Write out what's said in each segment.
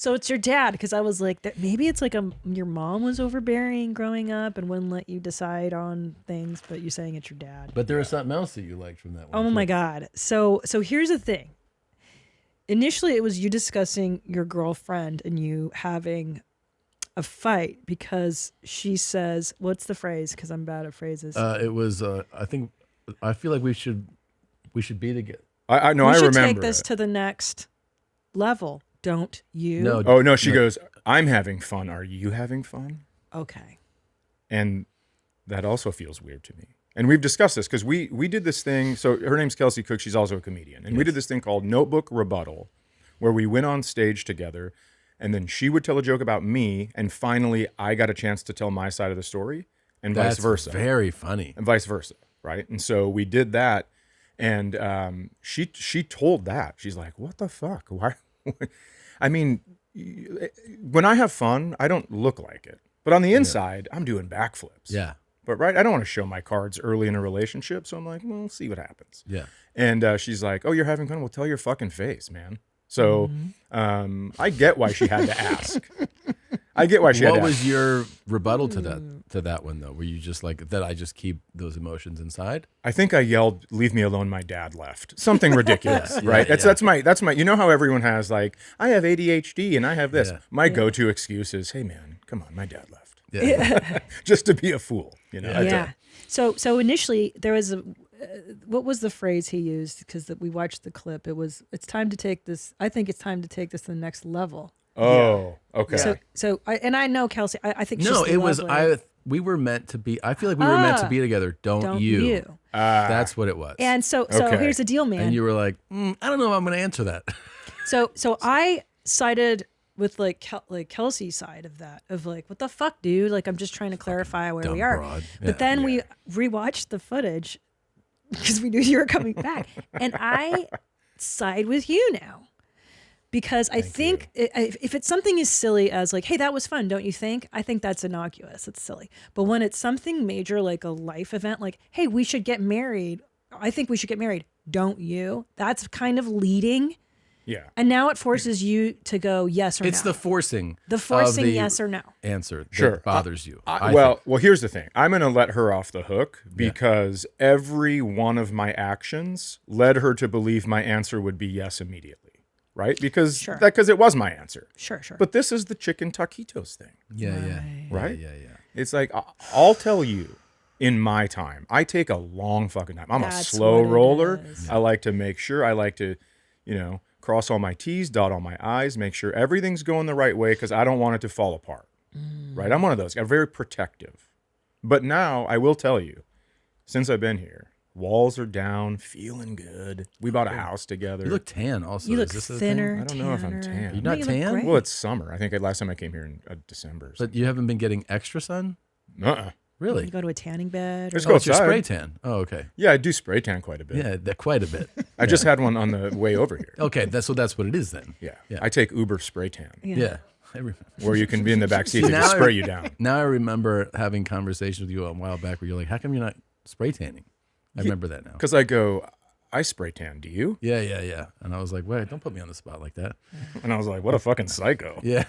So it's your dad, because I was like, maybe it's like your mom was overbearing growing up and wouldn't let you decide on things, but you're saying it's your dad. But there was something else that you liked from that one. Oh my God. So here's the thing. Initially, it was you discussing your girlfriend and you having a fight because she says, what's the phrase? Because I'm bad at phrases. It was, I feel like we should be together. I know. We I should remember take this to the next level. Don't you? No. Oh no, she goes, I'm having fun. Are you having fun? Okay. And that also feels weird to me. And we've discussed this because we did this thing. So her name's Kelsey Cook. She's also a comedian. And we did this thing called Notebook Rebuttal, where we went on stage together and then she would tell a joke about me. And finally, I got a chance to tell my side of the story and vice versa. Very funny. And vice versa. Right. And so we did that. And she told that. She's like, what the fuck? Why? I mean, when I have fun, I don't look like it. But on the inside, I'm doing backflips. Yeah. But right, I don't want to show my cards early in a relationship. So I'm like, well, we'll see what happens. Yeah. And she's like, oh, you're having fun? Well, tell your fucking face, man. So I get why she had to ask. I get why she had to ask. What was your rebuttal to that one, though? Were you just like, that I just keep those emotions inside? I think I yelled, leave me alone, my dad left. Something ridiculous, Yeah, right? yeah. That's my, you know how everyone has like, I have ADHD and I have this. Yeah. My go-to excuse is, hey man, come on, my dad left. Yeah. Just to be a fool, you know? Yeah. So initially there was what was the phrase he used? Because we watched the clip. It was, it's time to take this. I think it's time to take this to the next level. Oh, okay. So I know Kelsey. I think No, she's it was, lovely. we were meant to be, I feel like we were meant to be together. Don't you. That's what it was. And so Okay. here's the deal, man. And you were like, I don't know if I'm going to answer that. So I sided with like Kelsey's side of that, of like, what the fuck, dude? Like, I'm just trying to clarify where dumb we are. broad. But then we rewatched the footage because we knew you were coming back, and I side with you now. Because I think if it's something as silly as like, hey, that was fun, don't you think? I think that's innocuous. It's silly. But when it's something major like a life event, like, hey, we should get married. I think we should get married. Don't you? That's kind of leading. Yeah. And now it forces you to go yes or no. It's the forcing. The forcing of the yes or no. answer that Sure. bothers you. Well, here's the thing. I'm going to let her off the hook because every one of my actions led her to believe my answer would be yes immediately. Right? Because it was my answer. Sure. But this is the chicken taquitos thing. Yeah. Right? Yeah. It's like, I'll tell you, in my time, I take a long fucking time. I'm That's a slow what it roller. is. I like to make sure, I like to, cross all my T's, dot all my I's, make sure everything's going the right way because I don't want it to fall apart. Right? I'm one of those. I'm very protective. But now, I will tell you, since I've been here, walls are down, feeling good. We bought a house together. You look tan also. You look Is this a thinner. thing? I don't know if I'm tan. You're not you look tan? great. Well, it's summer. I think last time I came here in December. But you haven't been getting extra sun? Uh-uh. Really? You go to a tanning bed. Let's or- go It's your outside. spray tan. Oh, okay. Yeah, I do spray tan quite a bit. Yeah, quite a bit. I just had one on the way over here. Okay, that's what it is then. Yeah. Yeah. I take Uber spray tan, Yeah. I remember. where you can be in the back seat and Now just I- spray you down. Now I remember having conversations with you a while back where you're like, how come you're not spray tanning? I remember that now. Because I go, I spray tan. Do you? Yeah. And I was like, wait, don't put me on the spot like that. And I was like, what a fucking psycho. Yeah.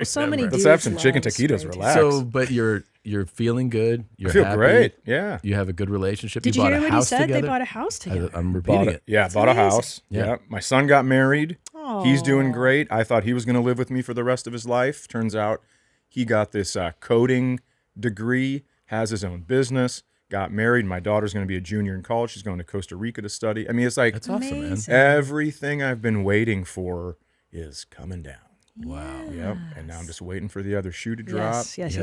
So many Let's dudes have some chicken love taquitos. spray tan. Relax. So, but you're feeling good. You're I feel happy. great. Yeah. You have a good relationship. Did you you bought hear a what he house said? together. They bought a house together. I'm repeating it. Yeah, bought a amazing. house. Yeah. Yeah. My son got married. He's doing Aw. great. I thought he was going to live with me for the rest of his life. Turns out he got this coding degree, has his own business, got married. My daughter's going to be a junior in college. She's going to Costa Rica to study. I mean, it's like That's awesome, man. Amazing. everything I've been waiting for is coming down. Wow. Yep. And now I'm just waiting for the other shoe to drop. Yes.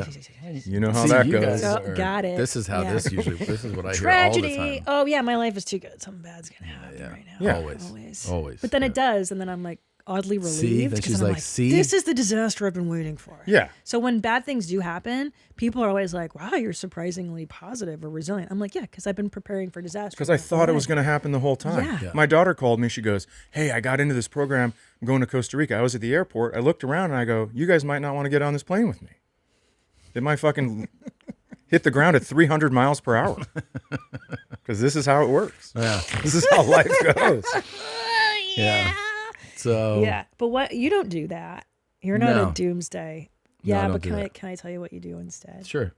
You know how See, that you goes. guys So, got it. This is how Yeah. this is what I hear all the Tragedy. time. Oh yeah, my life is too good. Something bad's gonna happen right now. Yeah. Always. But then Yeah. it does, and then I'm like oddly relieved. See? Then 'cause she's I'm like, see? this is the disaster I've been waiting for. Yeah. So when bad things do happen, people are always like, "Wow, you're surprisingly positive or resilient." I'm like, "Yeah, because I've been preparing for disaster." Because I thought it was going to happen the whole time. Yeah. Yeah. My daughter called me. She goes, hey, I got into this program. I'm going to Costa Rica. I was at the airport. I looked around and I go, you guys might not want to get on this plane with me. It might fucking hit the ground at 300 miles per hour. Because this is how it works. Yeah. This is how life goes. Yeah. So Yeah, but what you don't do that. You're not No. a doomsday. No, I Yeah, don't but do can that. I tell you what you do instead? Sure.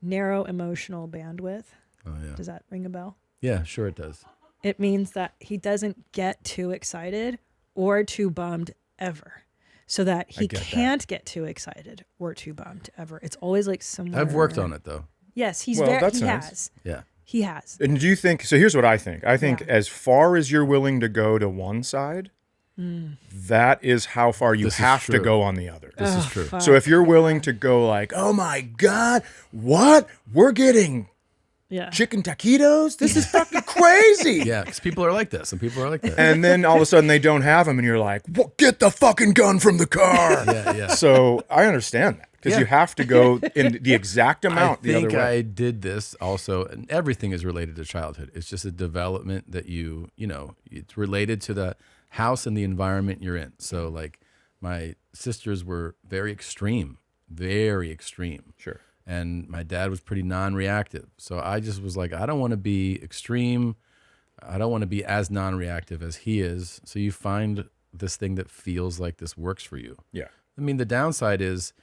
Narrow emotional bandwidth. Oh yeah. Does that ring a bell? Yeah, sure it does. It means that he doesn't get too excited or too bummed ever. So that he get that. can't get too excited or too bummed ever. It's always like somewhere. I've worked on it though. Yes, he's Well, very that's he nice. has. Yeah. He has. And do you think, so here's what I think. I think Yeah. as far as you're willing to go to one side, that is how far you This is have to true. go on the other. This is Ugh, true. fuck. So if you're willing to go like, oh my God, what? We're getting Yeah. chicken taquitos? This is fucking crazy. Yeah, because people are like this. Some people are like that. And then all of a sudden they don't have them and you're like, well, get the fucking gun from the car. Yeah, yeah. So I understand that because Yeah. you have to go in the exact amount I the think other way. I did this also, and everything is related to childhood. It's just a development that you know, it's related to the house and the environment you're in. So like my sisters were very extreme. Sure. And my dad was pretty non-reactive. So I just was like, I don't want to be extreme. I don't want to be as non-reactive as he is. So you find this thing that feels like this works for you. Yeah. I mean, the downside is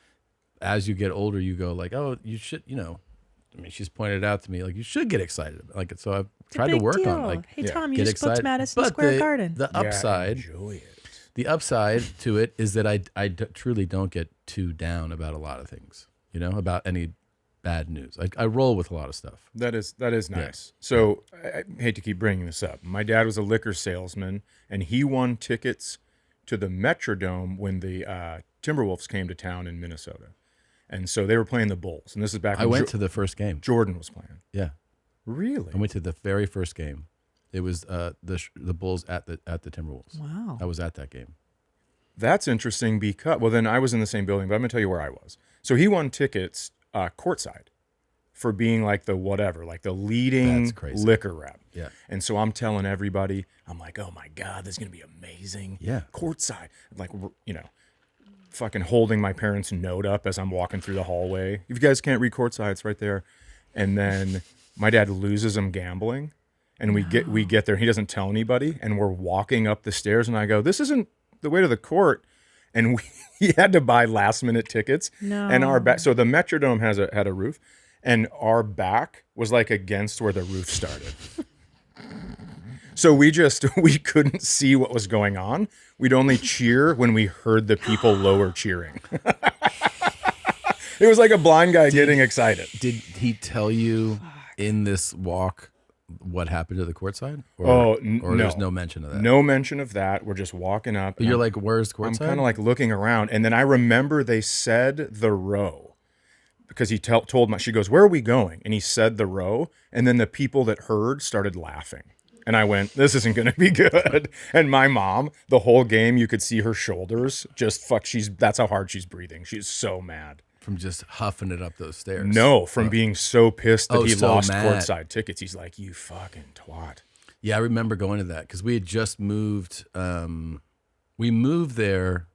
as you get older, you go like, oh, you should, I mean, she's pointed out to me, like, you should get excited. Like, so I've It's a tried to big work on deal. like, Hey Yeah. Tom, you get just booked excited. Madison But Square Garden. The upside, Enjoy it. the upside to it is that truly don't get too down about a lot of things, about any bad news. I roll with a lot of stuff. That is nice. So I hate to keep bringing this up. My dad was a liquor salesman, and he won tickets to the Metrodome when the Timberwolves came to town in Minnesota, and so they were playing the Bulls. And this is back I when went to the first game. Jordan was playing. Yeah. Really? I went to the very first game. It was the Bulls at the Timberwolves. Wow. I was at that game. That's interesting because, well, then I was in the same building, but I'm going to tell you where I was. So he won tickets courtside for being like the whatever, like the leading That's crazy. liquor rep. Yeah. And so I'm telling everybody, I'm like, oh my God, this is going to be amazing. Yeah. Courtside. Like, fucking holding my parents' note up as I'm walking through the hallway. If you guys can't read courtside, it's right there. And then my dad loses him gambling. And we get there. He doesn't tell anybody. And we're walking up the stairs. And I go, this isn't the way to the court. And he had to buy last minute tickets. No. And our back. So the Metrodome had a roof. And our back was like against where the roof started. So we couldn't see what was going on. We'd only cheer when we heard the people lower cheering. It was like a blind guy getting excited. Did he tell you in this walk what happened to the courtside? Oh, or no. there's no mention of that? No mention of that. We're just walking up. But you're like, where's courtside? I'm kind of like looking around. And then I remember they said the row because he told she goes, where are we going? And he said the row. And then the people that heard started laughing. And I went, this isn't going to be good. And my mom, the whole game, you could see her shoulders just that's how hard she's breathing. She's so mad. From just huffing it up those stairs. No, from being so pissed that Oh, he so lost mad. courtside tickets. He's like, you fucking twat. Yeah, I remember going to that because we had just moved. We moved there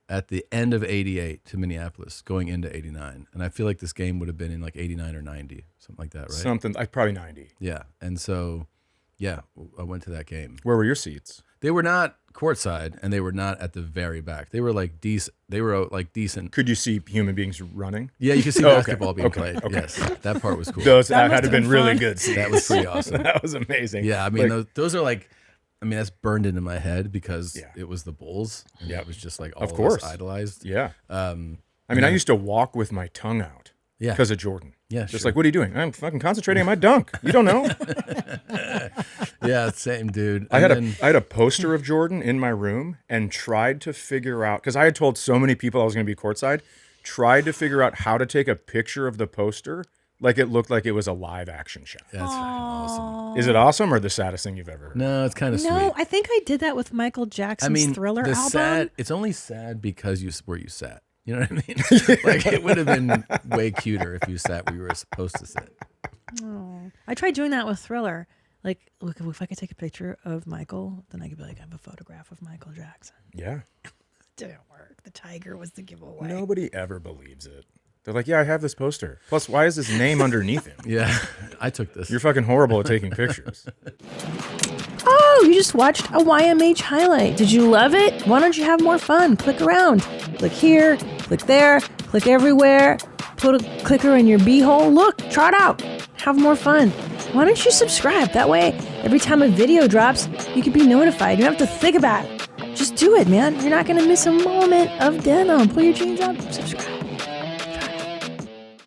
at the end of '88 to Minneapolis, going into '89, and I feel like this game would have been in like '89 or '90, something like that, right? Something, probably 90. Yeah, and so yeah, I went to that game. Where were your seats? They were not courtside, and they were not at the very back. They were like decent. They were like decent. Could you see human beings running? Yeah, you could see Oh, okay. basketball being Okay. played. Okay. Yes, that part was cool. Those That had must to have been been really fun. good seats. That was pretty awesome. That was amazing. Yeah, I mean, Like, those are like, I mean, that's burned into my head because Yeah. it was the Bulls. And Yeah. it was just like all Of of course. us idolized. yeah. I Yeah. mean, I used to walk with my tongue out Yeah. because of Jordan. Yeah, Just sure. like, what are you doing? I'm fucking concentrating on my dunk. You don't know. Yeah, same dude. I And then- had a poster of Jordan in my room and tried to figure out, because I had told so many people I was going to be courtside, tried to figure out how to take a picture of the poster like it looked like it was a live action shot. That's fucking awesome. Is it awesome or the saddest thing you've ever heard? No, it's kind of No, sweet. I think I did that with Michael Jackson's Thriller the album. sad. It's only sad because where you sat. You know what I mean? Like it would have been way cuter if you sat where you were supposed to sit. Oh. I tried doing that with Thriller. Like, look, if I could take a picture of Michael, then I could be like, I have a photograph of Michael Jackson. Yeah. Didn't work. The tiger was the giveaway. Nobody ever believes it. They're like, yeah, I have this poster. Plus, why is his name underneath him? Yeah, I took this. You're fucking horrible at taking pictures. Oh, you just watched a YMH highlight. Did you love it? Why don't you have more fun? Click around. Click here, click there, click everywhere. Put a clicker in your beehole. Look, try it out. Have more fun. Why don't you subscribe? That way, every time a video drops, you can be notified. You don't have to think about it. Just do it, man. You're not going to miss a moment of denim. Pull your jeans up, subscribe.